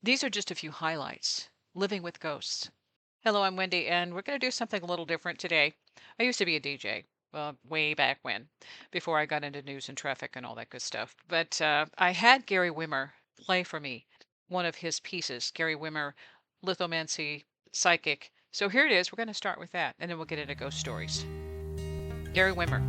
These are just a few highlights. Living with ghosts. Hello, I'm Wendy, and we're going to do something a little different today. I used to be a DJ, way back when, before I got into news and traffic and all that good stuff. But I had Gary Wimmer play for me one of his pieces. Gary Wimmer, lithomancy, psychic. So here it is. We're going to start with that, and then we'll get into ghost stories. Gary Wimmer.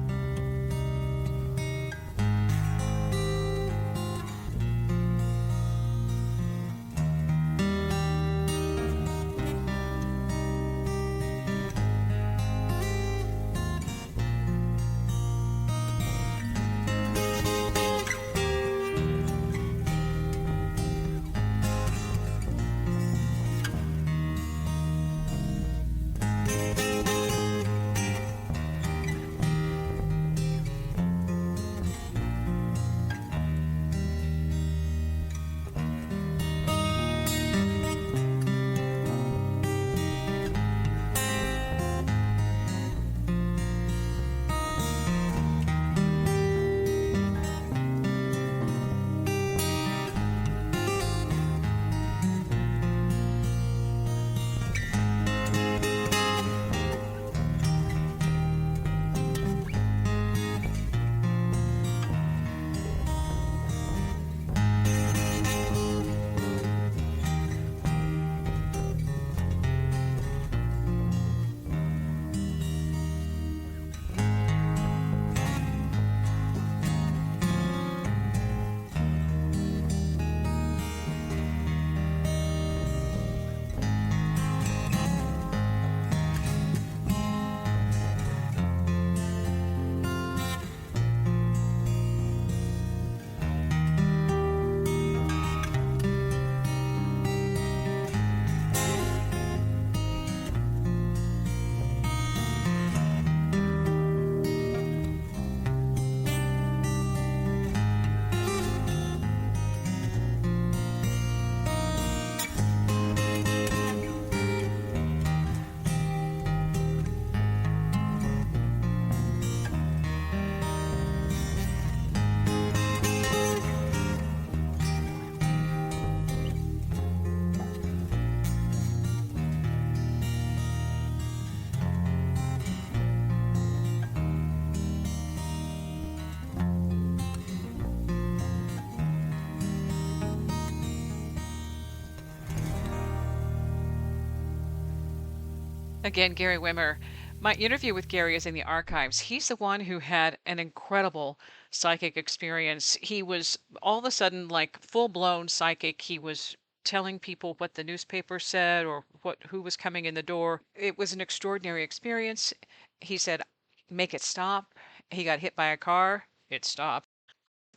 Again, Gary Wimmer. My interview with Gary is in the archives. He's the one who had an incredible psychic experience. He was all of a sudden like full blown psychic. He was telling people what the newspaper said or who was coming in the door. It was an extraordinary experience. He said, "Make it stop." He got hit by a car. It stopped.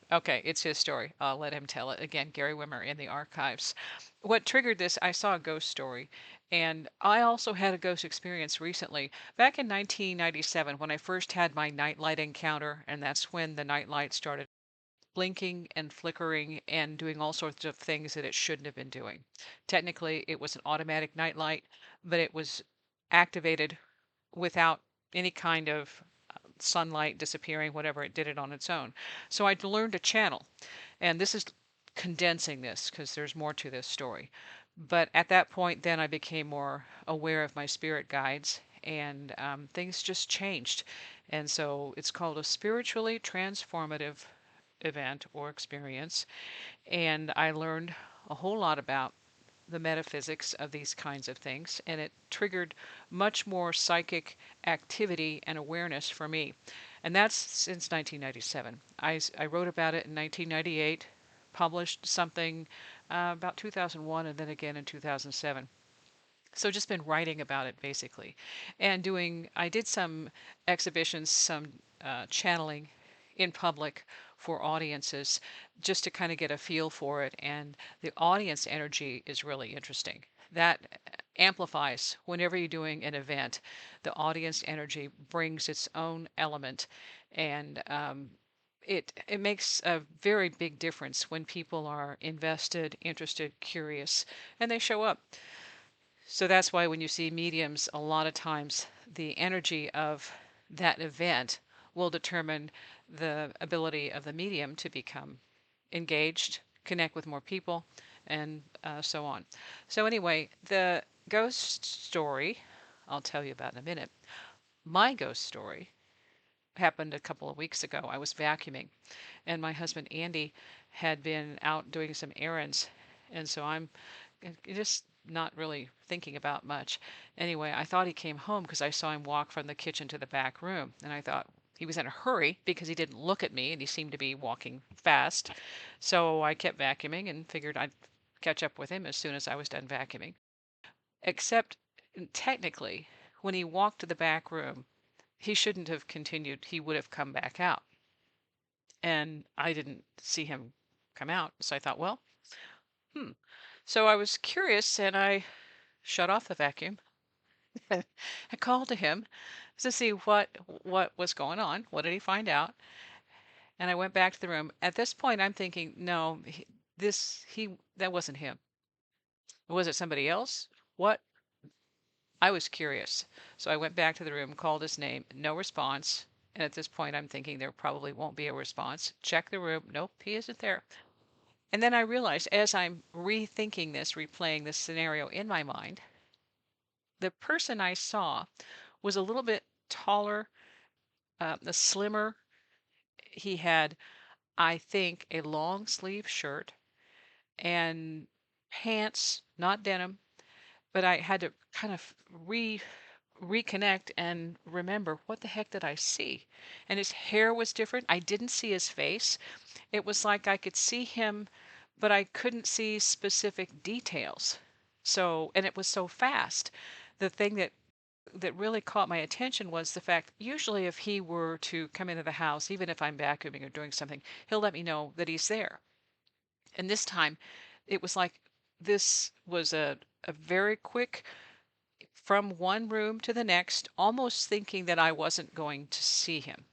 Okay, it's his story. I'll let him tell it. Again, Gary Wimmer in the archives. What triggered this, I saw a ghost story, and I also had a ghost experience recently. Back in 1997, when I first had my nightlight encounter, and that's when the nightlight started blinking and flickering and doing all sorts of things that it shouldn't have been doing. Technically, it was an automatic nightlight, but it was activated without any kind of sunlight disappearing, whatever, it did it on its own. So I learned a channel, and this is condensing this because there's more to this story. But at that point, then I became more aware of my spirit guides, and things just changed. And so it's called a spiritually transformative event or experience. And I learned a whole lot about the metaphysics of these kinds of things, and it triggered much more psychic activity and awareness for me. And that's since 1997. I wrote about it in 1998, published something about 2001, and then again in 2007. So just been writing about it basically, and I did some exhibitions, some channeling in public for audiences just to kind of get a feel for it. And the audience energy is really interesting. That amplifies whenever you're doing an event. The audience energy brings its own element, and it makes a very big difference when people are invested, interested, curious, and they show up. So that's why when you see mediums, a lot of times the energy of that event will determine the ability of the medium to become engaged, connect with more people, and so on. So, anyway, the ghost story I'll tell you about in a minute. My ghost story happened a couple of weeks ago. I was vacuuming, and my husband Andy had been out doing some errands, and so I'm just not really thinking about much. Anyway, I thought he came home because I saw him walk from the kitchen to the back room, and I thought he was in a hurry because he didn't look at me and he seemed to be walking fast. So I kept vacuuming and figured I'd catch up with him as soon as I was done vacuuming. Except technically, when he walked to the back room, he shouldn't have continued. He would have come back out. And I didn't see him come out. So I thought, well, hmm. So I was curious and I shut off the vacuum. I called to him to see what was going on. What did he find out? And I went back to the room. At this point, I'm thinking, no, that wasn't him. Was it somebody else? What? I was curious. So I went back to the room, called his name, no response. And at this point, I'm thinking there probably won't be a response. Check the room. Nope, he isn't there. And then I realized as I'm rethinking this, replaying this scenario in my mind, the person I saw was a little bit taller, slimmer. He had, I think, a long sleeve shirt and pants, not denim, but I had to kind of reconnect and remember what the heck did I see? And his hair was different. I didn't see his face. It was like I could see him, but I couldn't see specific details. So, and it was so fast. The thing that really caught my attention was the fact usually if he were to come into the house, even if I'm vacuuming or doing something, he'll let me know that he's there. And this time it was like this was a very quick from one room to the next, almost thinking that I wasn't going to see him.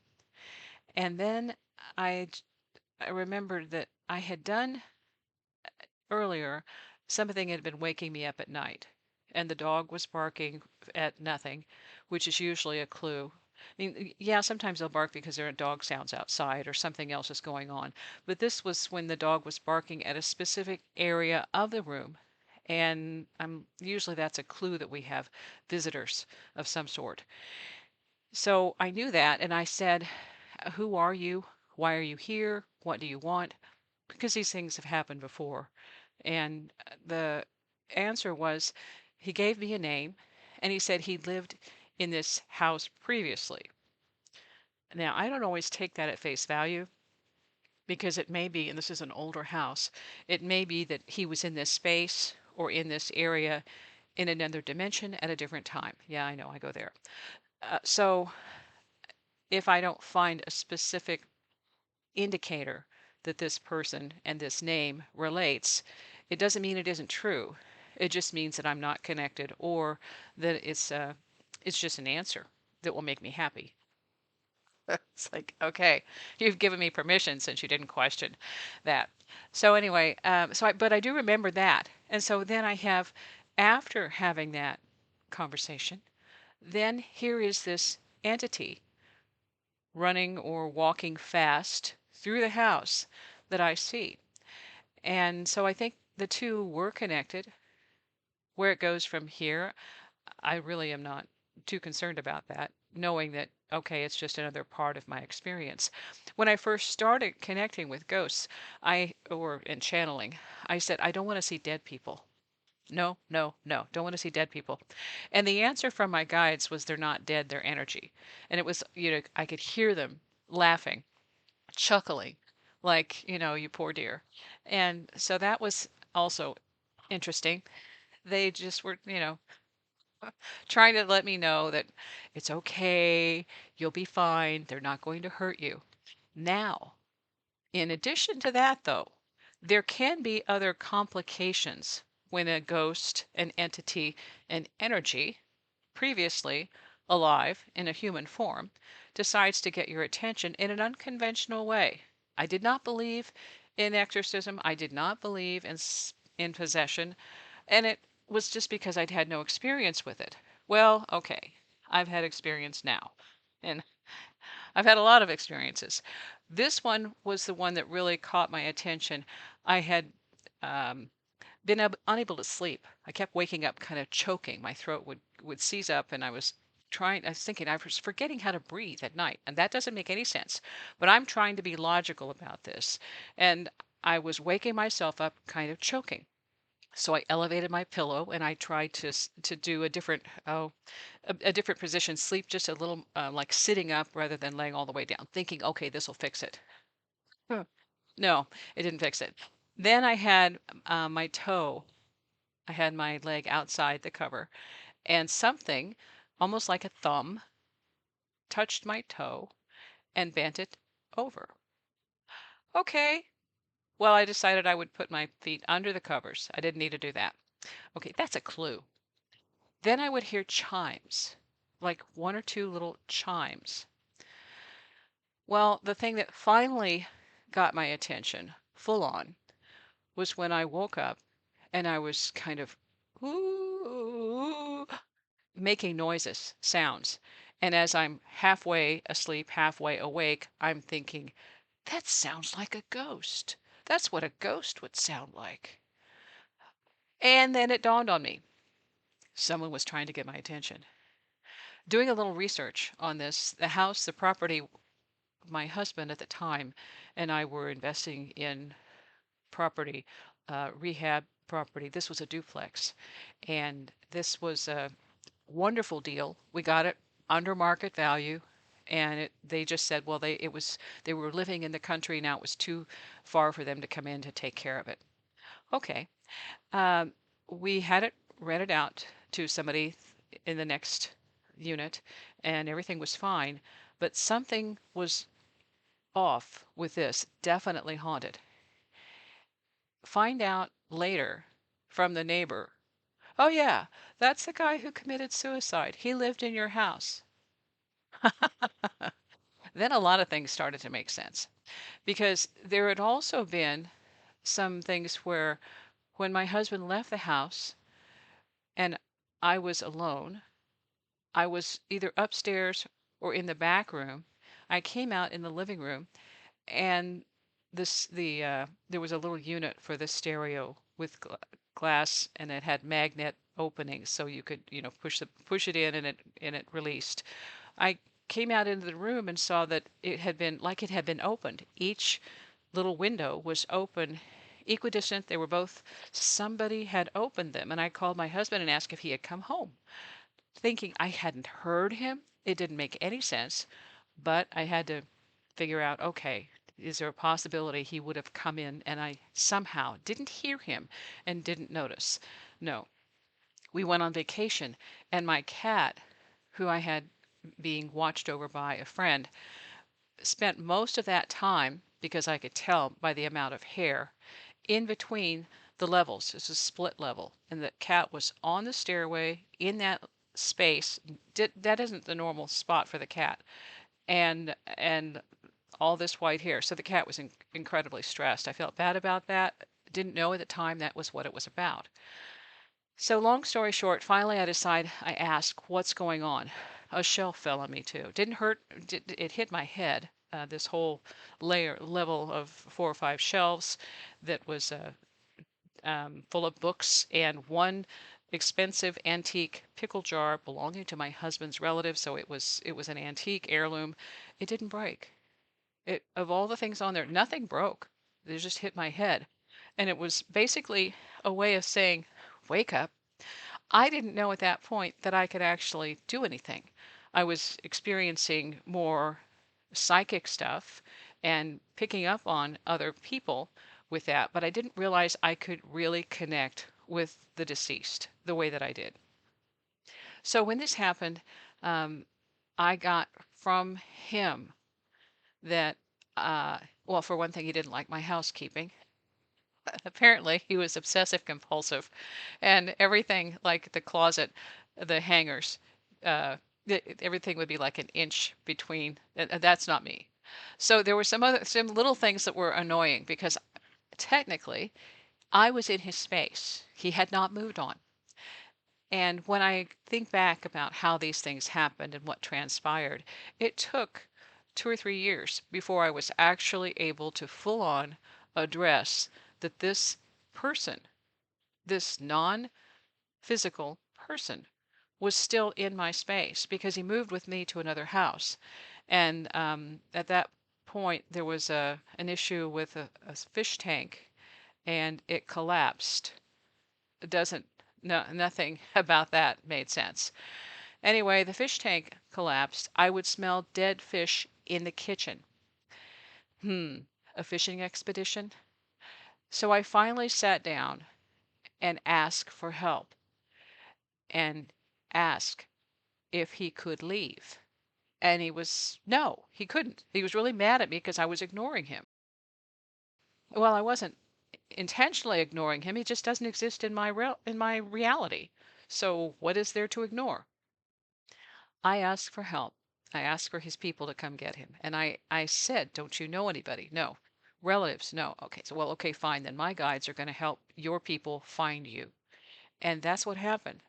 And then I, I remembered that I had done earlier something had been waking me up at night, and the dog was barking at nothing, which is usually a clue. I mean, yeah, sometimes they'll bark because there are dog sounds outside or something else is going on. But this was when the dog was barking at a specific area of the room. And usually that's a clue that we have visitors of some sort. So I knew that, and I said, "Who are you? Why are you here? What do you want?" Because these things have happened before. And the answer was he gave me a name and he said he lived in this house previously. Now, I don't always take that at face value because it may be, and this is an older house, it may be that he was in this space or in this area in another dimension at a different time. Yeah, I know, I go there. So if I don't find a specific indicator that this person and this name relates, it doesn't mean it isn't true. It just means that I'm not connected or that it's just an answer that will make me happy. It's like, okay, you've given me permission since you didn't question that. So anyway, but I do remember that. And so then I have, after having that conversation, then here is this entity running or walking fast through the house that I see. And so I think the two were connected. Where it goes from here, I really am not too concerned about that, knowing that, okay, it's just another part of my experience. When I first started connecting with ghosts, and channeling, I said, I don't want to see dead people. No, no, no, don't want to see dead people. And the answer from my guides was they're not dead, they're energy. And it was, I could hear them laughing, chuckling, like, you poor dear. And so that was also interesting. They just were, trying to let me know that it's okay, you'll be fine, they're not going to hurt you. Now, in addition to that, though, there can be other complications when a ghost, an entity, an energy, previously alive in a human form, decides to get your attention in an unconventional way. I did not believe in exorcism. I did not believe in possession. And it was just because I'd had no experience with it. Well, okay, I've had experience now. And I've had a lot of experiences. This one was the one that really caught my attention. I had um, been unable to sleep. I kept waking up kind of choking. My throat would seize up, and I was thinking I was forgetting how to breathe at night, and that doesn't make any sense. But I'm trying to be logical about this, and I was waking myself up kind of choking. So I elevated my pillow and I tried to do a different position, sleep just a little like sitting up rather than laying all the way down, thinking, okay, this will fix it. Huh. No, it didn't fix it. Then I had my toe, I had my leg outside the cover, and something almost like a thumb touched my toe and bent it over. Okay. Well, I decided I would put my feet under the covers. I didn't need to do that. Okay, that's a clue. Then I would hear chimes, like one or two little chimes. Well, the thing that finally got my attention, full on, was when I woke up and I was kind of ooh, making noises, sounds. And as I'm halfway asleep, halfway awake, I'm thinking, that sounds like a ghost. That's what a ghost would sound like. And then it dawned on me someone was trying to get my attention. Doing a little research on this, the house, the property, my husband at the time and I were investing in property, rehab property. This was a duplex, and this was a wonderful deal. We got it under market value, and they just said, well, they were living in the country now. It was too far for them to come in to take care of it. Okay, um, we had it rented out to somebody in the next unit, and everything was fine. But something was off with this, definitely haunted. Find out later from the neighbor, oh, yeah, that's the guy who committed suicide. He lived in your house. Then a lot of things started to make sense because there had also been some things where when my husband left the house and I was alone, I was either upstairs or in the back room. I came out in the living room and there was a little unit for the stereo with glass and it had magnet openings so you could push it in and it released. I came out into the room and saw that it had been opened. Each little window was open equidistant. They were both somebody had opened them and I called my husband and asked if he had come home, thinking I hadn't heard him. It didn't make any sense, but I had to figure out, okay, is there a possibility he would have come in and I somehow didn't hear him and didn't notice? No. We went on vacation and my cat, who I had being watched over by a friend, spent most of that time, because I could tell by the amount of hair, in between the levels. It's a split level. And the cat was on the stairway in that space. That isn't the normal spot for the cat. And all this white hair. So the cat was incredibly stressed. I felt bad about that. Didn't know at the time that was what it was about. So long story short, finally I ask, what's going on? A shelf fell on me too. Didn't hurt. It hit my head. This whole level of 4 or 5 shelves that was full of books and one expensive antique pickle jar belonging to my husband's relative. So it was an antique heirloom. It didn't break. Of all the things on there, nothing broke. They just hit my head. And it was basically a way of saying, wake up. I didn't know at that point that I could actually do anything. I was experiencing more psychic stuff and picking up on other people with that, but I didn't realize I could really connect with the deceased the way that I did. So when this happened, um, I got from him that, well, for one thing, he didn't like my housekeeping. Apparently, he was obsessive compulsive, and everything like the closet, the hangers, everything would be like an inch between. And that's not me. So there were some little things that were annoying because technically I was in his space. He had not moved on. And when I think back about how these things happened and what transpired, it took 2 or 3 years before I was actually able to full on address that this person this non-physical person was still in my space because he moved with me to another house. And at that point, there was an issue with a fish tank, and it collapsed. It doesn't, no, nothing about that made sense. Anyway, the fish tank collapsed. I would smell dead fish in the kitchen. Hmm, a fishing expedition? So I finally sat down and asked for help and asked if he could leave. And no, he couldn't. He was really mad at me because I was ignoring him. Well, I wasn't intentionally ignoring him. He just doesn't exist in in my reality. So what is there to ignore? I asked for help. I asked for his people to come get him. And I said, don't you know anybody? No. Relatives? No. Okay. So, well, okay, fine. Then my guides are going to help your people find you. And that's what happened.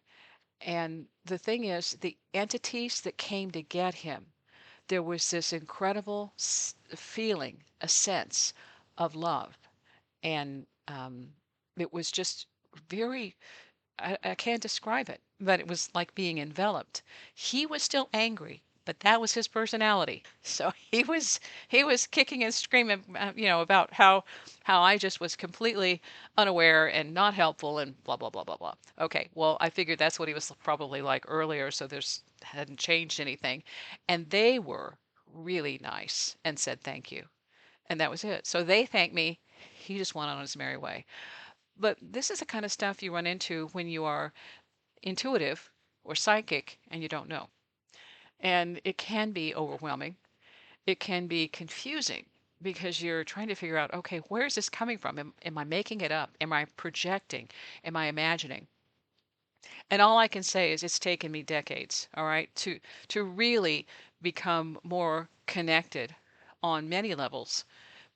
And the thing is, the entities that came to get him, there was this incredible feeling, a sense of love. And it was just very, I can't describe it, but it was like being enveloped. He was still angry, but that was his personality. So he was kicking and screaming, about how I just was completely unaware and not helpful and blah blah blah blah blah. Okay, well I figured that's what he was probably like earlier, so there's hadn't changed anything, and they were really nice and said thank you, and that was it. So they thanked me. He just went on his merry way. But this is the kind of stuff you run into when you are intuitive or psychic and you don't know. And it can be overwhelming. It can be confusing because you're trying to figure out, okay, where is this coming from? Am I making it up? Am I projecting? Am I imagining? And all I can say is it's taken me decades, all right, to really become more connected on many levels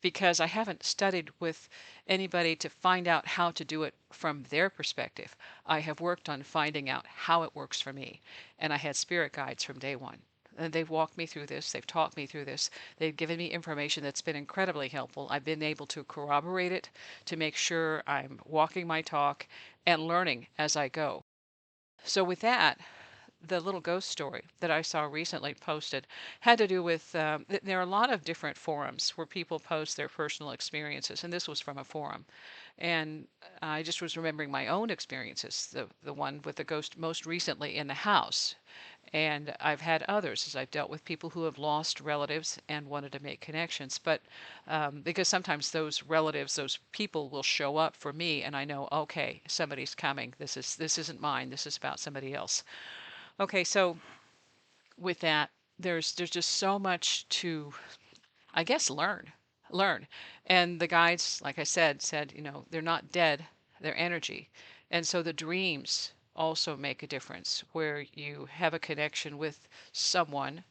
because I haven't studied with anybody to find out how to do it from their perspective. I have worked on finding out how it works for me. And I had spirit guides from day one. And they've walked me through this, they've taught me through this, they've given me information that's been incredibly helpful. I've been able to corroborate it to make sure I'm walking my talk and learning as I go. So, with that, the little ghost story that I saw recently posted had to do with there are a lot of different forums where people post their personal experiences, and this was from a forum. And I just was remembering my own experiences, the one with the ghost most recently in the house. And I've had others as I've dealt with people who have lost relatives and wanted to make connections. But because sometimes those relatives, those people will show up for me, and I know, okay, somebody's coming. This isn't mine. This is about somebody else. Okay, so with that, there's just so much to, I guess, learn. And the guides, like I said, they're not dead, they're energy. And so the dreams also make a difference where you have a connection with someone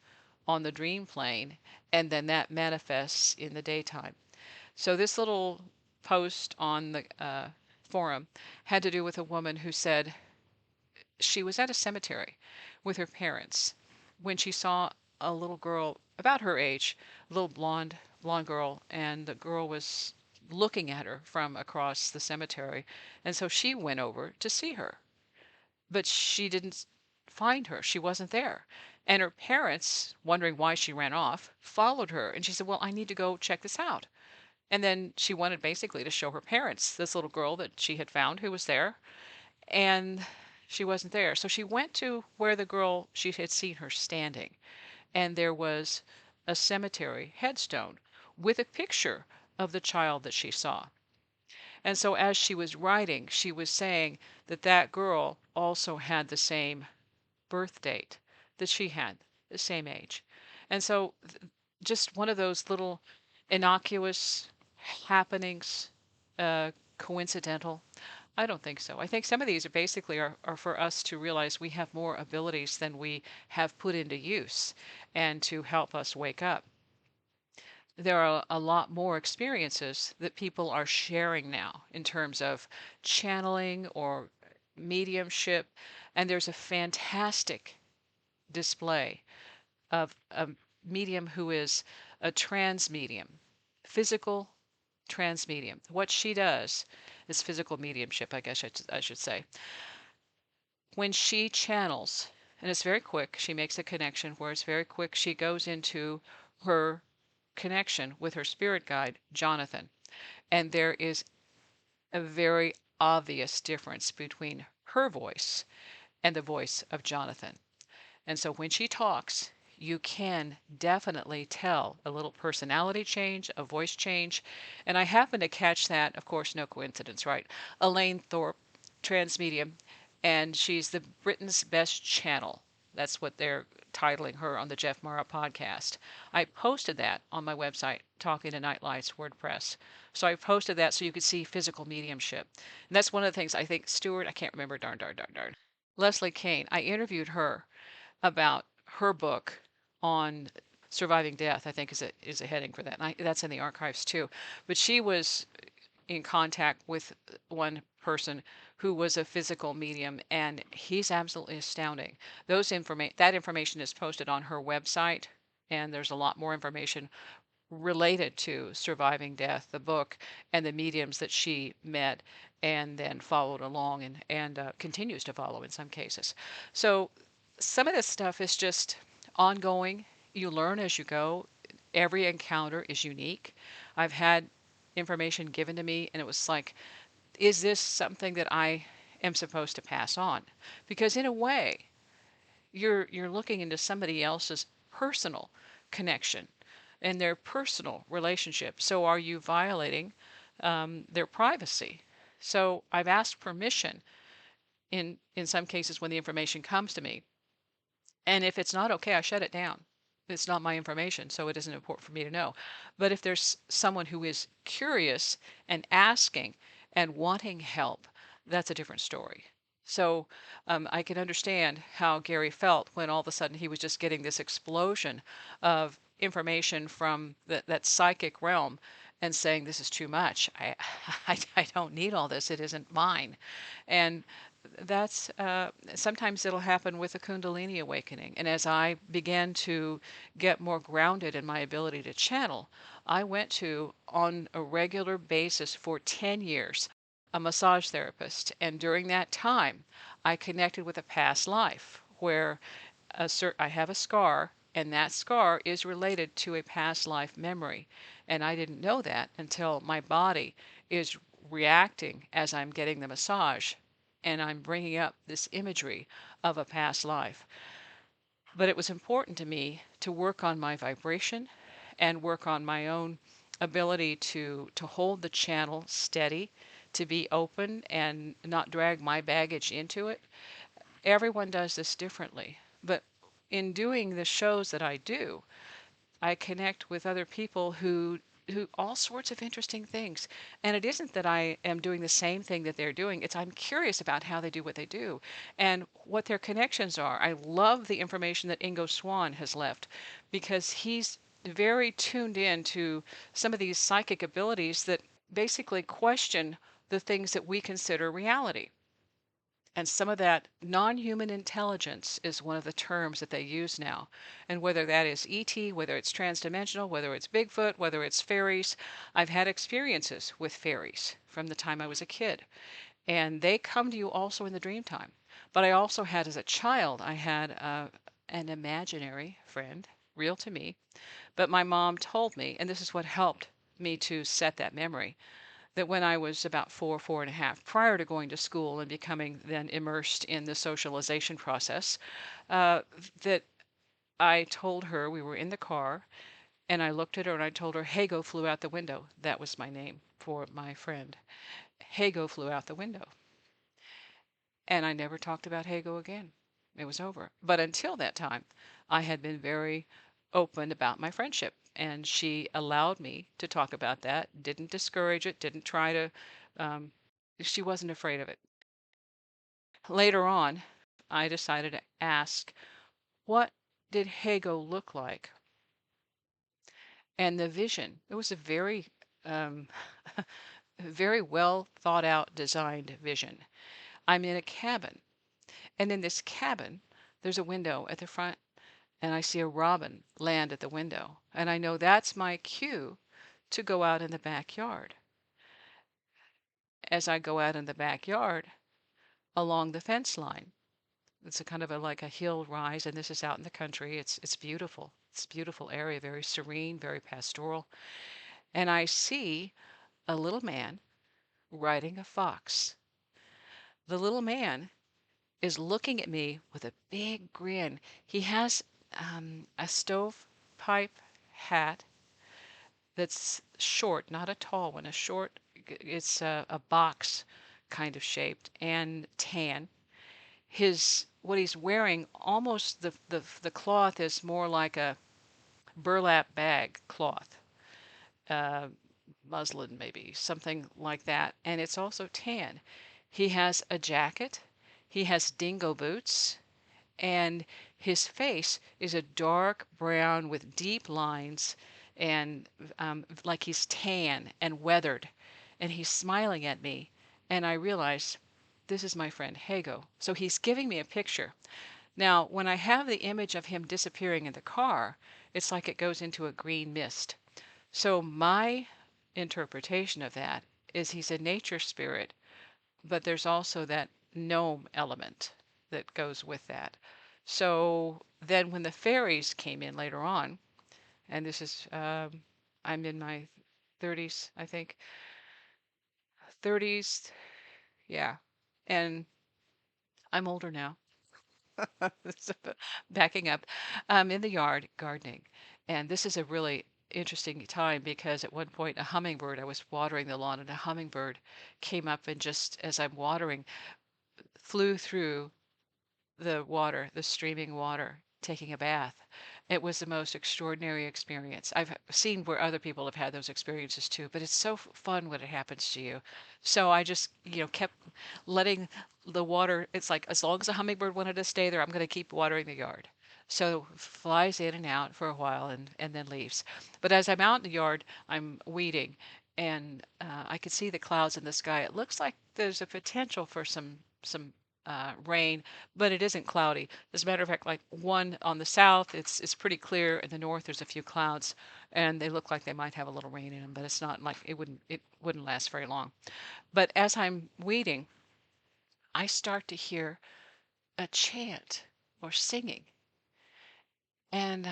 on the dream plane, and then that manifests in the daytime. So this little post on the forum had to do with a woman who said she was at a cemetery with her parents when she saw a little girl about her age, a little blonde girl, and the girl was looking at her from across the cemetery. And so she went over to see her, but she didn't find her. She wasn't there. And her parents, wondering why she ran off, followed her. And she said, well, I need to go check this out. And then she wanted basically to show her parents this little girl that she had found who was there, and she wasn't there. So she went to where the girl, she had seen her standing, and there was a cemetery headstone with a picture of the child that she saw. And so as she was writing, she was saying that that girl also had the same birth date that she had, the same age. And so just one of those little innocuous happenings, coincidental. I don't think so. I think some of these are basically are for us to realize we have more abilities than we have put into use and to help us wake up. There are a lot more experiences that people are sharing now in terms of channeling or mediumship. And there's a fantastic display of a medium who is a trans medium, physical trans medium. What she does It's physical mediumship, I guess I should say. When she channels, and it's very quick, she makes a connection where it's very quick. She goes into her connection with her spirit guide, Jonathan. And there is a very obvious difference between her voice and the voice of Jonathan. And so when she talks, you can definitely tell a little personality change, a voice change. And I happen to catch that, of course, no coincidence, right? Elaine Thorpe, transmedium, and she's the Britain's best channel. That's what they're titling her on the Jeff Mara podcast. I posted that on my website, Talking to Nightlights WordPress. So I posted that so you could see physical mediumship. And that's one of the things I think Stuart, I can't remember, darn. Leslie Kane, I interviewed her about her book on surviving death. I think is a heading for that. And that's in the archives too. But she was in contact with one person who was a physical medium, and he's absolutely astounding. That information is posted on her website, and there's a lot more information related to surviving death, the book, and the mediums that she met and then followed along and continues to follow in some cases. So some of this stuff is just ongoing. You learn as you go. Every encounter is unique. I've had information given to me, and it was like, is this something that I am supposed to pass on? Because in a way, you're looking into somebody else's personal connection and their personal relationship. So are you violating their privacy? So I've asked permission in some cases when the information comes to me, and if it's not okay, I shut it down. It's not my information, so it isn't important for me to know. But if there's someone who is curious and asking and wanting help, that's a different story. So I can understand how Gary felt when all of a sudden he was just getting this explosion of information from that psychic realm and saying, this is too much. I don't need all this. It isn't mine. And that's sometimes it'll happen with a Kundalini awakening. And as I began to get more grounded in my ability to channel, I went to, on a regular basis for 10 years, a massage therapist. And during that time, I connected with a past life where I have a scar, and that scar is related to a past life memory. And I didn't know that until my body is reacting as I'm getting the massage, and I'm bringing up this imagery of a past life. But it was important to me to work on my vibration and work on my own ability to hold the channel steady, to be open and not drag my baggage into it. Everyone does this differently. But in doing the shows that I do, I connect with other people who all sorts of interesting things. And it isn't that I am doing the same thing that they're doing. It's I'm curious about how they do what they do and what their connections are. I love the information that Ingo Swann has left because he's very tuned in to some of these psychic abilities that basically question the things that we consider reality. And some of that non-human intelligence is one of the terms that they use now. And whether that is ET, whether it's transdimensional, whether it's Bigfoot, whether it's fairies, I've had experiences with fairies from the time I was a kid. And they come to you also in the dream time. But I also had, as a child, I had an imaginary friend, real to me. But my mom told me, and this is what helped me to set that memory, that when I was about 4.5, prior to going to school and becoming then immersed in the socialization process, uh, that I told her, we were in the car, and I looked at her and I told her, Hago flew out the window. That was my name for my friend. Hago flew out the window. And I never talked about Hago again. It was over. But until that time, I had been very open about my friendship. And she allowed me to talk about that, didn't discourage it, didn't try to, she wasn't afraid of it. Later on, I decided to ask, what did Hago look like? And the vision, it was a very, um, very well thought out, designed vision. I'm in a cabin, and in this cabin, there's a window at the front, and I see a robin land at the window. And I know that's my cue to go out in the backyard. as I go out in the backyard along the fence line. It's a kind of a like a hill rise, and this is out in the country. It's beautiful. It's a beautiful area, very serene, very pastoral. And I see a little man riding a fox. The little man is looking at me with a big grin. He has a stovepipe hat that's short, not a tall one, a short, it's a box kind of shaped and tan. His what he's wearing, almost the cloth is more like a burlap bag cloth, uh, muslin maybe, something like that, and it's also tan. He has a jacket, he has dingo boots, and his face is a dark brown with deep lines and like he's tan and weathered, and he's smiling at me, and I realize this is my friend Hago. So he's giving me a picture. Now, when I have the image of him disappearing in the car, it's like it goes into a green mist. So my interpretation of that is he's a nature spirit, but there's also that gnome element that goes with that. So then when the fairies came in later on, and this is, I'm in my 30s, I think, 30s, yeah, and I'm older now. So, backing up, I'm in the yard gardening, and this is a really interesting time because at one point a hummingbird, I was watering the lawn, and a hummingbird came up and just as I'm watering, flew through the water, the streaming water, taking a bath. It was the most extraordinary experience. I've seen where other people have had those experiences too, but it's so fun when it happens to you. So I just, kept letting the water, it's like as long as a hummingbird wanted to stay there, I'm going to keep watering the yard. So flies in and out for a while and then leaves. But as I'm out in the yard, I'm weeding and I can see the clouds in the sky. It looks like there's a potential for some rain, but it isn't cloudy. As a matter of fact, like one on the south, it's pretty clear. In the north, there's a few clouds, and they look like they might have a little rain in them, but it's not like it wouldn't last very long. But as I'm weeding, I start to hear a chant or singing, and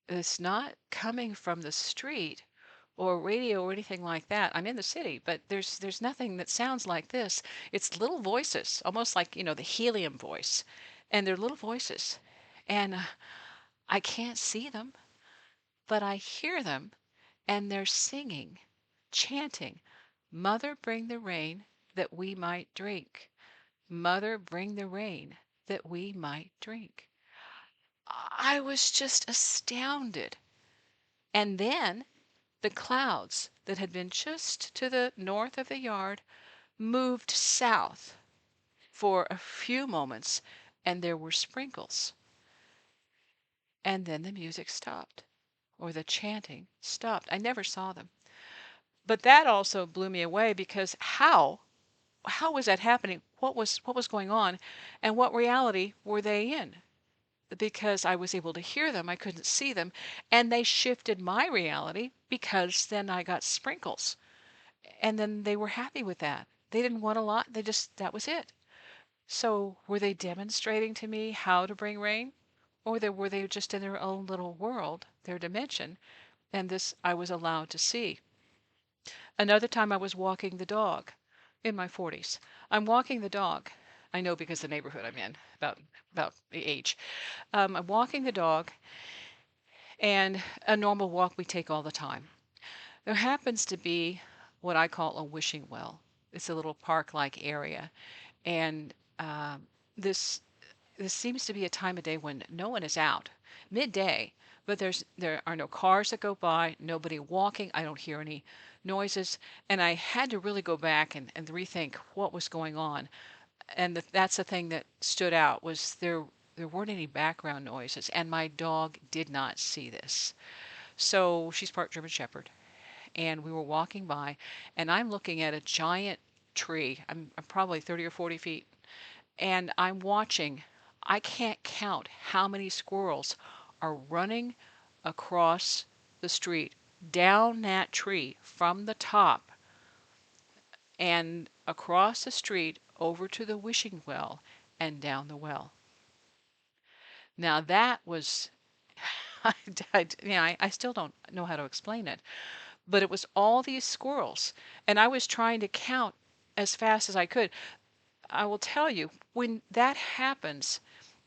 it's not coming from the street or radio or anything like that. I'm in the city, but there's nothing that sounds like this. It's little voices, almost like, the helium voice. And they're little voices. And I can't see them, but I hear them and they're singing, chanting, "Mother, bring the rain that we might drink. Mother, bring the rain that we might drink." I was just astounded. And then the clouds that had been just to the north of the yard moved south for a few moments, and there were sprinkles. And then the music stopped, or the chanting stopped. I never saw them. But that also blew me away because how was that happening? What was going on? And what reality were they in? Because I was able to hear them, I couldn't see them, and they shifted my reality because then I got sprinkles. And then they were happy with that. They didn't want a lot. They just, that was it. So were they demonstrating to me how to bring rain? Or were they just in their own little world, their dimension, and this I was allowed to see? Another time I was walking the dog in my 40s. I'm walking the dog. I know because the neighborhood I'm in, about the age. I'm walking the dog, and a normal walk we take all the time. There happens to be what I call a wishing well. It's a little park-like area, and this this seems to be a time of day when no one is out, midday, but there are no cars that go by, nobody walking. I don't hear any noises, and I had to really go back and rethink what was going on. And that's the thing that stood out was there weren't any background noises, and my dog did not see this. So she's part German Shepherd, and we were walking by, and I'm looking at a giant tree. I'm probably 30 or 40 feet, and I'm watching. I can't count how many squirrels are running across the street down that tree from the top and across the street over to the wishing well and down the well. Now that was, I still don't know how to explain it, but it was all these squirrels, and I was trying to count as fast as I could. I will tell you, when that happens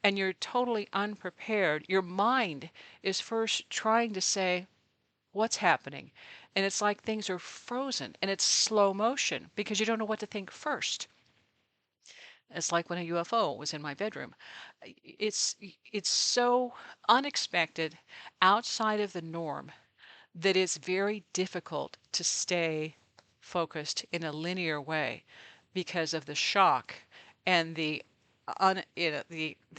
and you're totally unprepared, your mind is first trying to say, what's happening? And it's like things are frozen and it's slow motion because you don't know what to think first. It's like when a UFO was in my bedroom. It's it's so unexpected, outside of the norm, that it's very difficult to stay focused in a linear way because of the shock and the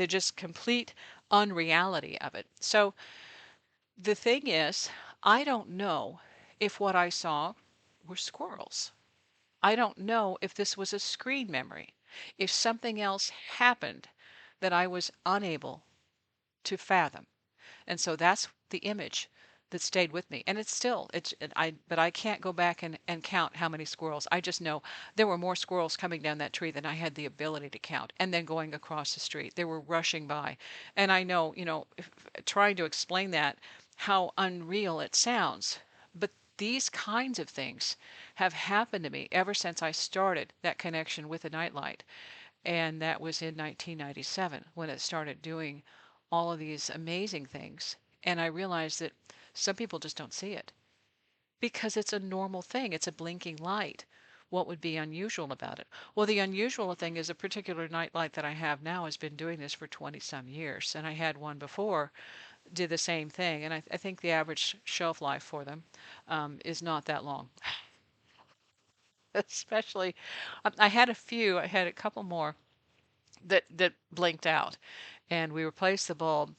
just complete unreality of it. So the thing is, I don't know if what I saw were squirrels. I don't know if this was a screen memory, if something else happened that I was unable to fathom. And so that's the image that stayed with me. And it's still, but I can't go back and count how many squirrels. I just know there were more squirrels coming down that tree than I had the ability to count. And then going across the street, they were rushing by. And I know, trying to explain that, how unreal it sounds. But these kinds of things have happened to me ever since I started that connection with the nightlight. And that was in 1997 when it started doing all of these amazing things. And I realized that some people just don't see it because it's a normal thing. It's a blinking light. What would be unusual about it? Well, the unusual thing is a particular nightlight that I have now has been doing this for 20 some years. And I had one before, did the same thing. And I think the average shelf life for them is not that long. Especially, I had a few, I had a couple more that blinked out. And we replaced the bulb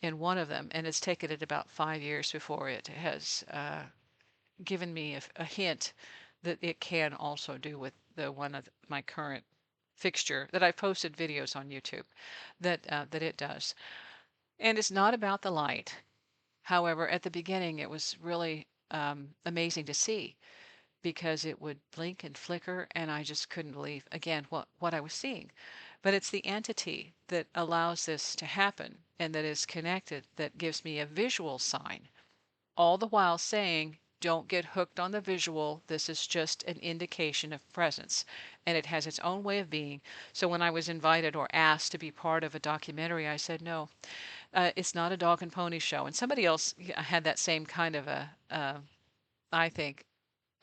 in one of them, and it's taken it about 5 years before it has given me a hint that it can also do with the one of my current fixture that I've posted videos on YouTube that it does. And it's not about the light. However, at the beginning, it was really amazing to see because it would blink and flicker, and I just couldn't believe again what I was seeing. But it's the entity that allows this to happen and that is connected that gives me a visual sign, all the while saying, don't get hooked on the visual. This is just an indication of presence, and it has its own way of being. So when I was invited or asked to be part of a documentary, I said, no, it's not a dog and pony show. And somebody else had that same kind of I think,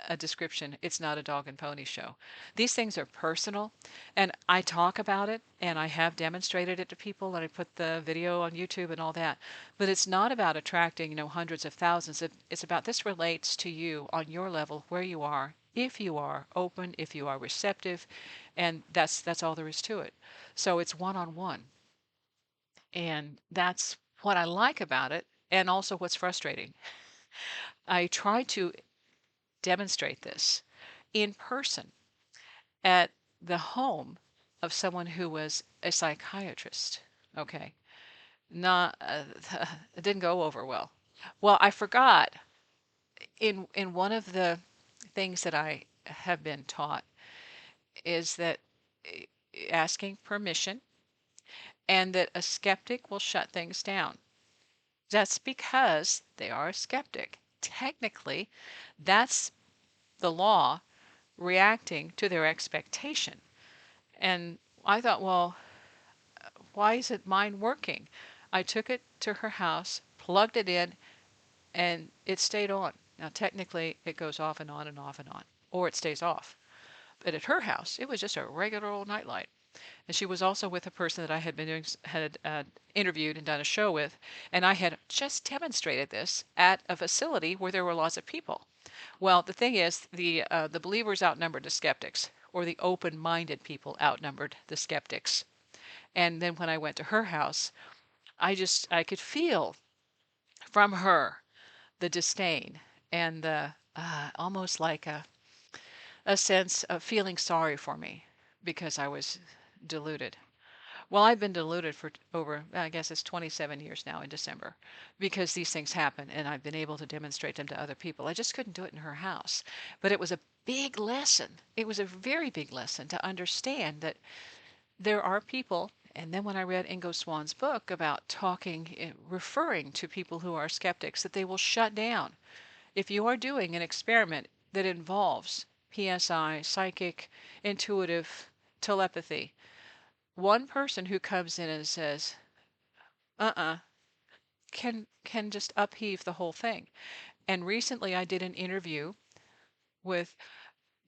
a description. It's not a dog and pony show. These things are personal, and I talk about it, and I have demonstrated it to people, and I put the video on YouTube and all that. But it's not about attracting, hundreds of thousands. It's about this relates to you on your level, where you are, if you are open, if you are receptive, and that's all there is to it. So it's one on one, and that's what I like about it, and also what's frustrating. I try to demonstrate this in person at the home of someone who was a psychiatrist. Okay. Not, it didn't go over well. Well, I forgot in one of the things that I have been taught is that asking permission and that a skeptic will shut things down. That's because they are a skeptic. Technically, that's the law reacting to their expectation. And I thought, well, why isn't mine working? I took it to her house, plugged it in, and it stayed on. Now, technically, it goes off and on and off and on, or it stays off. But at her house, it was just a regular old nightlight. And she was also with a person that I had been doing, had interviewed and done a show with, and I had just demonstrated this at a facility where there were lots of people. Well, the thing is, the believers outnumbered the skeptics, or the open-minded people outnumbered the skeptics. And then when I went to her house, I could feel from her the disdain and the almost like a sense of feeling sorry for me because I was deluded. Well, I've been deluded for over, I guess it's 27 years now in December, because these things happen and I've been able to demonstrate them to other people. I just couldn't do it in her house. But it was a big lesson. It was a very big lesson to understand that there are people. And then when I read Ingo Swann's book about talking, referring to people who are skeptics, that they will shut down. If you are doing an experiment that involves PSI, psychic, intuitive, telepathy, one person who comes in and says, uh-uh, can just upheave the whole thing. And recently I did an interview with,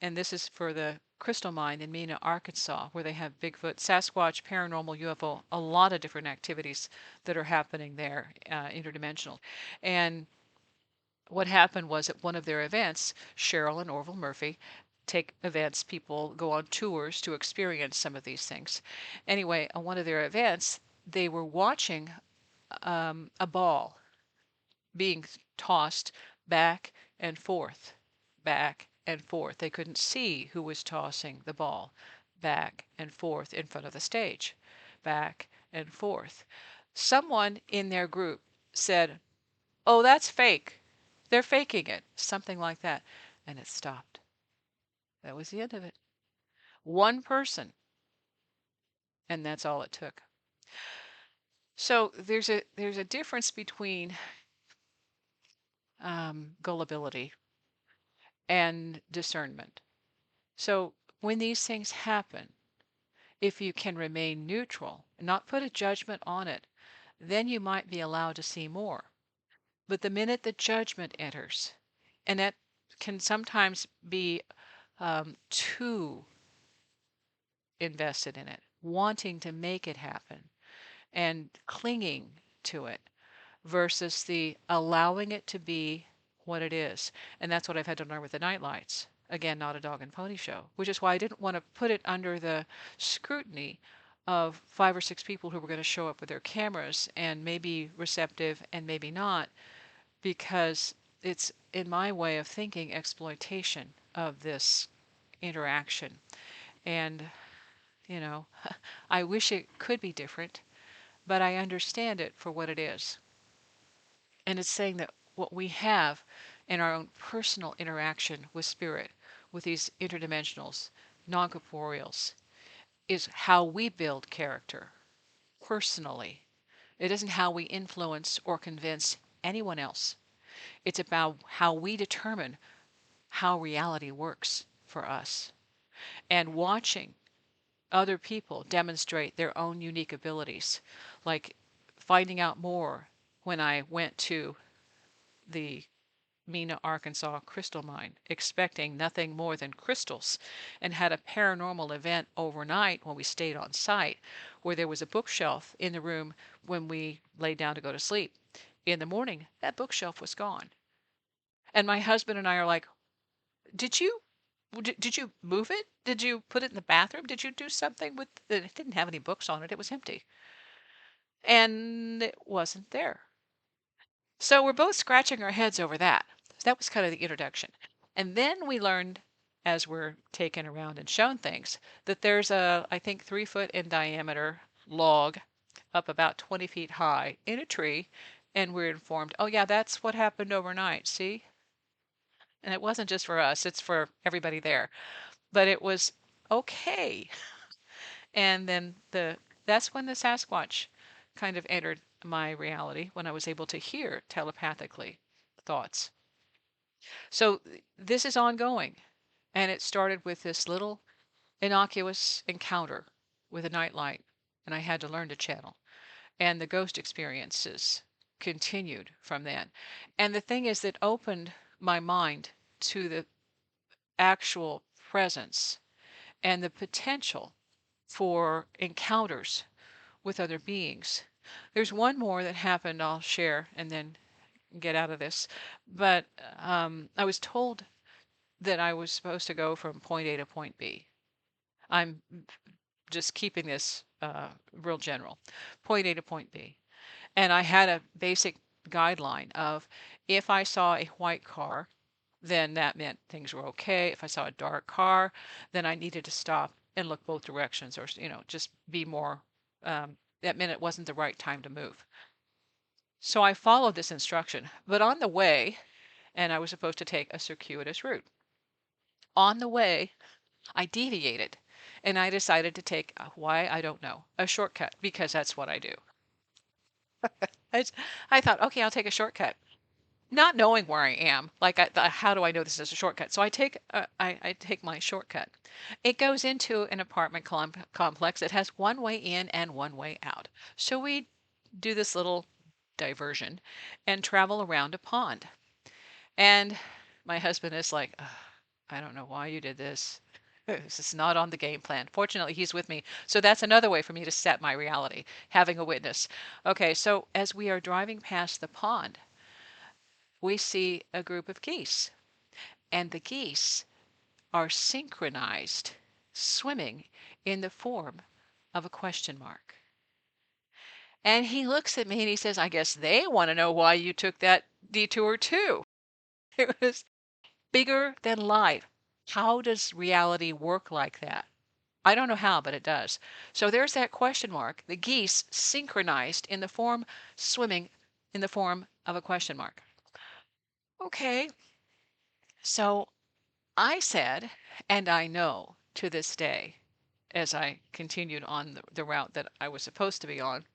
and this is for the Crystal Mine in Mena, Arkansas, where they have Bigfoot, Sasquatch, paranormal, UFO, a lot of different activities that are happening there, interdimensional. And what happened was at one of their events, Cheryl and Orville Murphy take events, people go on tours to experience some of these things. Anyway, on one of their events, they were watching a ball being tossed back and forth, back and forth. They couldn't see who was tossing the ball back and forth in front of the stage, back and forth. Someone in their group said, "Oh, that's fake. They're faking it." Something like that. And it stopped. That was the end of it. One person, and that's all it took. So there's a difference between gullibility and discernment. So when these things happen, if you can remain neutral and not put a judgment on it, then you might be allowed to see more. But the minute the judgment enters, and that can sometimes be too invested in it, wanting to make it happen and clinging to it versus the allowing it to be what it is. And that's what I've had to learn with the nightlights. Again, not a dog and pony show, which is why I didn't want to put it under the scrutiny of 5 or 6 people who were going to show up with their cameras and maybe receptive and maybe not, because it's, in my way of thinking, exploitation of this interaction. And, you know, I wish it could be different, but I understand it for what it is. And it's saying that what we have in our own personal interaction with spirit, with these interdimensionals, non corporeals, is how we build character personally. It isn't how we influence or convince anyone else. It's about how we determine how reality works for us. And watching other people demonstrate their own unique abilities, like finding out more when I went to the Mena, Arkansas crystal mine, expecting nothing more than crystals, and had a paranormal event overnight when we stayed on site, where there was a bookshelf in the room when we laid down to go to sleep. In the morning, that bookshelf was gone. And my husband and I are like, "Did you did you move it? Did you put it in the bathroom? Did you do something with it?" It didn't have any books on it. It was empty. And it wasn't there. So we're both scratching our heads over that. So that was kind of the introduction. And then we learned, as we're taken around and shown things, that there's a, I think, 3 foot in diameter log up about 20 feet high in a tree. And we're informed, oh, yeah, that's what happened overnight. See? And it wasn't just for us, it's for everybody there. But it was okay. And then that's when the Sasquatch kind of entered my reality, when I was able to hear telepathically thoughts. So this is ongoing. And it started with this little innocuous encounter with a nightlight, and I had to learn to channel. And the ghost experiences continued from then. And the thing is that opened my mind to the actual presence and the potential for encounters with other beings. There's one more that happened I'll share and then get out of this. But I was told that I was supposed to go from point A to point B. I'm just keeping this real general. Point A to point B. And I had a basic guideline of, if I saw a white car, then that meant things were okay. If I saw a dark car, then I needed to stop and look both directions, or, just be more that meant it wasn't the right time to move. So I followed this instruction. But on the way, and I was supposed to take a circuitous route. On the way, I deviated and I decided to take, why, I don't know, a shortcut because that's what I do. I, I thought, okay, I'll take a shortcut. Not knowing where I am, like, how do I know this is a shortcut? So I take my shortcut. It goes into an apartment complex. It has one way in and one way out. So we do this little diversion and travel around a pond. And my husband is like, "Ugh, I don't know why you did this. This is not on the game plan." Fortunately, he's with me. So that's another way for me to set my reality, having a witness. Okay, so as we are driving past the pond, we see a group of geese, and the geese are synchronized, swimming in the form of a question mark. And he looks at me and he says, I guess they want to know why you took that detour too. It was bigger than life. How does reality work like that? I don't know how, but it does. So there's that question mark. The geese synchronized in the form, swimming in the form of a question mark. Okay, so I said, and I know to this day, as I continued on the route that I was supposed to be on,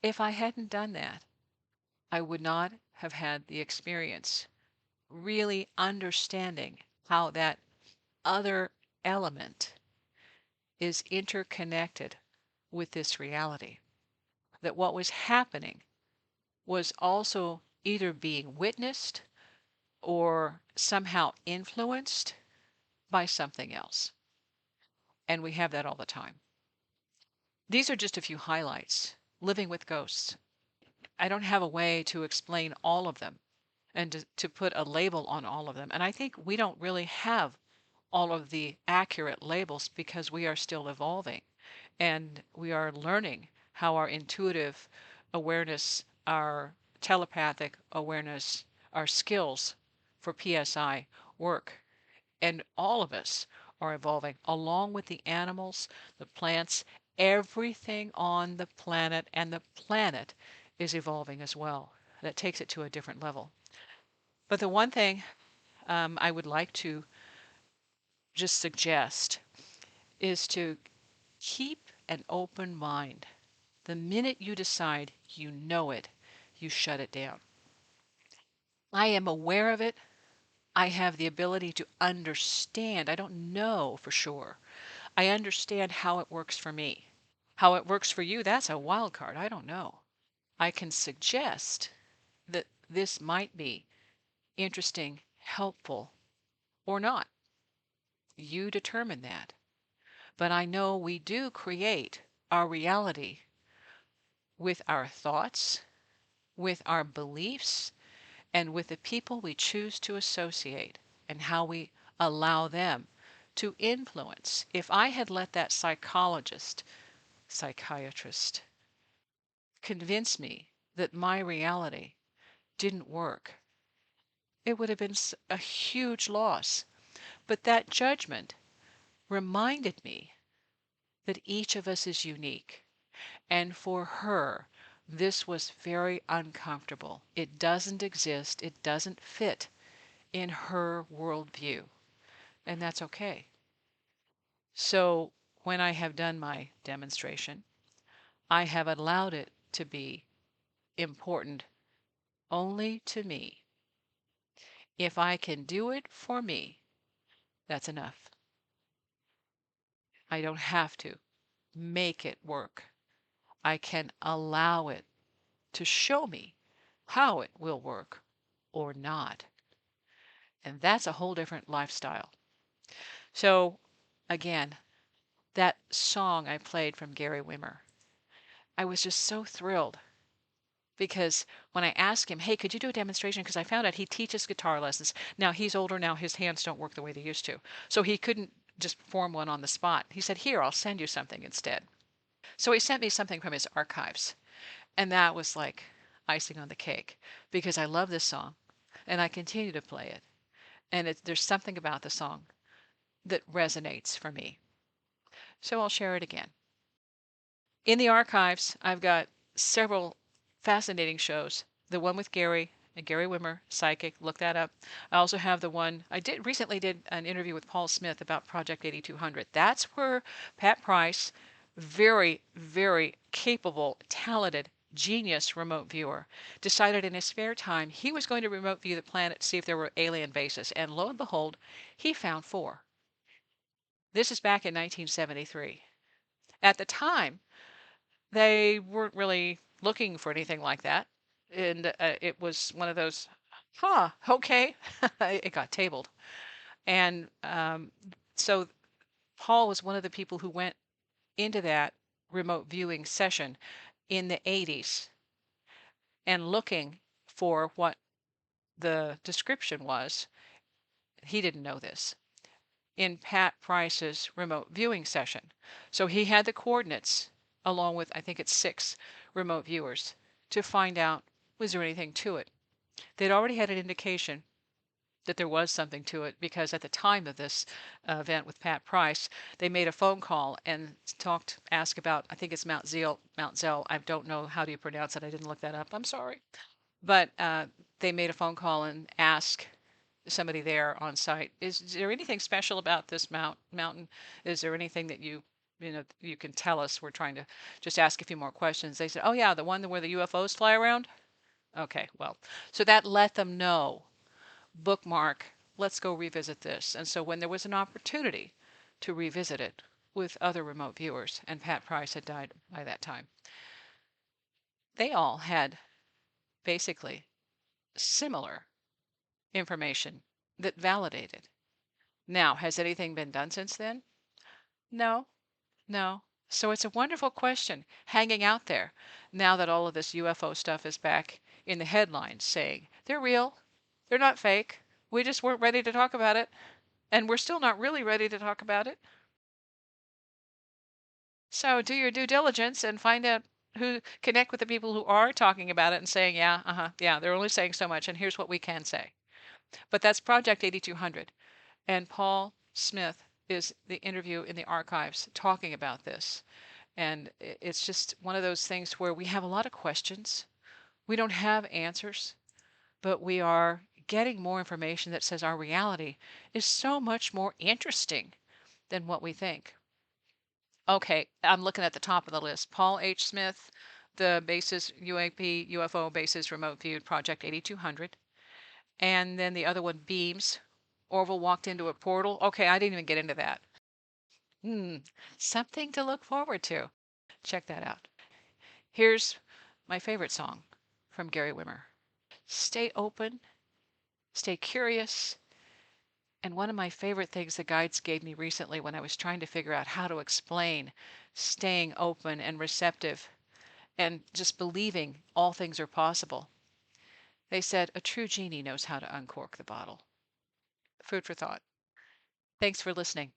if I hadn't done that, I would not have had the experience really understanding how that other element is interconnected with this reality. That what was happening was also either being witnessed or somehow influenced by something else. And we have that all the time. These are just a few highlights. Living with ghosts. I don't have a way to explain all of them and to put a label on all of them. And I think we don't really have all of the accurate labels because we are still evolving and we are learning how our intuitive awareness, our telepathic awareness, our skills for PSI work. And all of us are evolving along with the animals, the plants, everything on the planet, and the planet is evolving as well. That takes it to a different level. But the one thing I would like to just suggest is to keep an open mind. The minute you decide you know it, you shut it down. I am aware of it. I have the ability to understand. I don't know for sure. I understand how it works for me. How it works for you, that's a wild card. I don't know. I can suggest that this might be interesting, helpful, or not. You determine that. But I know we do create our reality with our thoughts, with our beliefs, and with the people we choose to associate and how we allow them to influence. If I had let that psychiatrist, convince me that my reality didn't work, it would have been a huge loss. But that judgment reminded me that each of us is unique. And for her, this was very uncomfortable. It doesn't exist, it doesn't fit in her worldview, and that's okay. So when I have done my demonstration, I have allowed it to be important only to me. If I can do it for me, that's enough. I don't have to make it work. I can allow it to show me how it will work or not. And that's a whole different lifestyle. So, again, that song I played from Gary Wimmer, I was just so thrilled because when I asked him, hey, could you do a demonstration? Because I found out he teaches guitar lessons. Now, he's older now, his hands don't work the way they used to. So he couldn't just perform one on the spot. He said, here, I'll send you something instead. So he sent me something from his archives. And that was like icing on the cake because I love this song and I continue to play it. And there's something about the song that resonates for me. So I'll share it again. In the archives, I've got several fascinating shows. The one with Gary Wimmer, psychic, look that up. I also have the one I did recently did an interview with Paul Smith about Project 8200. That's where Pat Price, very, very capable, talented, genius remote viewer, decided in his spare time he was going to remote view the planet to see if there were alien bases. And lo and behold, he found four. This is back in 1973. At the time, they weren't really looking for anything like that. And it was one of those, huh, okay. It got tabled. And so Paul was one of the people who went into that remote viewing session in the 80s and looking for what the description was. He didn't know this in Pat Price's remote viewing session. So he had the coordinates along with, I think it's 6 remote viewers to find out was there anything to it. They'd already had an indication that there was something to it because at the time of this event with Pat Price, they made a phone call and asked about, I think it's Mount Zell. I don't know how do you pronounce it. I didn't look that up. I'm sorry. But they made a phone call and asked somebody there on site, is there anything special about this mountain? Is there anything that you can tell us? We're trying to just ask a few more questions. They said, oh yeah, the one where the UFOs fly around. Okay, well, so that let them know, bookmark, let's go revisit this. And so when there was an opportunity to revisit it with other remote viewers, and Pat Price had died by that time, they all had basically similar information that validated. Now, has anything been done since then? No, no. So it's a wonderful question hanging out there now that all of this UFO stuff is back in the headlines saying they're real, they're not fake. We just weren't ready to talk about it, and we're still not really ready to talk about it. So do your due diligence and find out connect with the people who are talking about it and saying, yeah, yeah, they're only saying so much, and here's what we can say. But that's Project 8200. And Paul Smith is the interview in the archives talking about this. And it's just one of those things where we have a lot of questions. We don't have answers, but we are getting more information that says our reality is so much more interesting than what we think. Okay, I'm looking at the top of the list. Paul H. Smith, the basis UAP UFO basis remote viewed Project 8200. And then the other one, Beams. Orville walked into a portal. Okay, I didn't even get into that. Hmm, something to look forward to. Check that out. Here's my favorite song from Gary Wimmer. Stay open, stay curious. And one of my favorite things the guides gave me recently when I was trying to figure out how to explain staying open and receptive and just believing all things are possible, they said a true genie knows how to uncork the bottle. Food for thought. Thanks for listening.